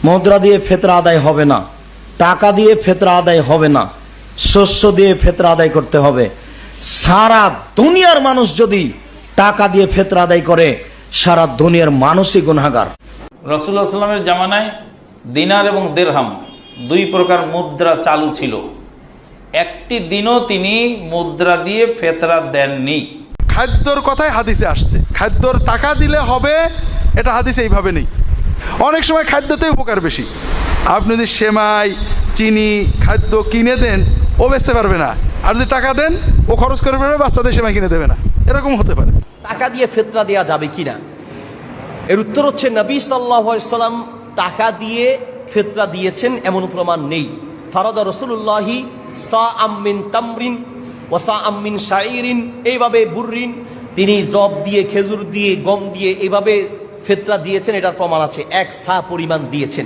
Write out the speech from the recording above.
মুদ্রা দিয়ে ফিতরা আদায় হবে না, টাকা দিয়ে ফিতরা আদায় হবে না, শস্য দিয়ে ফিতরা আদায় করতে হবে। সারা দুনিয়ার মানুষ যদি টাকা দিয়ে ফিতরা আদায় করে, সারা দুনিয়ার মানুষই গুনাহগার। রাসূলুল্লাহ সাল্লাল্লাহু আলাইহি ওয়াসাল্লামের জামানায় দিনার এবং দিরহাম দুই প্রকার মুদ্রা চালু ছিল। একটি দিনও তিনি মুদ্রা দিয়ে ফিতরা দেননি। খাদ্যর কথাই হাদিসে আসছে, খাদ্যর টাকা দিলে হবে, এটা হাদিসে এইভাবে নেই। অনেক সময় খাদ্যতে উপকার বেশি। আপনি যদি সেমাই, চিনি, খাদ্য কিনে দেন, ও বেচতে পারবে না, আর যদি টাকা দেন ও খরচ করে পারবে, বাচ্চাদের সেমাই কিনে দেবে না, এরকম হতে পারে। টাকা দিয়ে ফিতরা দেওয়া যাবে কিনা, এর উত্তর হচ্ছে নবী সাল্লাল্লাহু আলাইহি ওয়াসাল্লাম টাকা দিয়ে ফিতরা দিয়েছেন এমন প্রমাণ নেই। ফারাদা রাসূলুল্লাহি সাআম মিন তামরিন ওয়া সাআম মিন শাইরিন, এইভাবে বুররিন, তিনি জব দিয়ে, খেজুর দিয়ে, গম দিয়ে এইভাবে ফিতরা দিয়েছেন, এটার প্রমাণ আছে। এক সা পরিমাণ দিয়েছেন।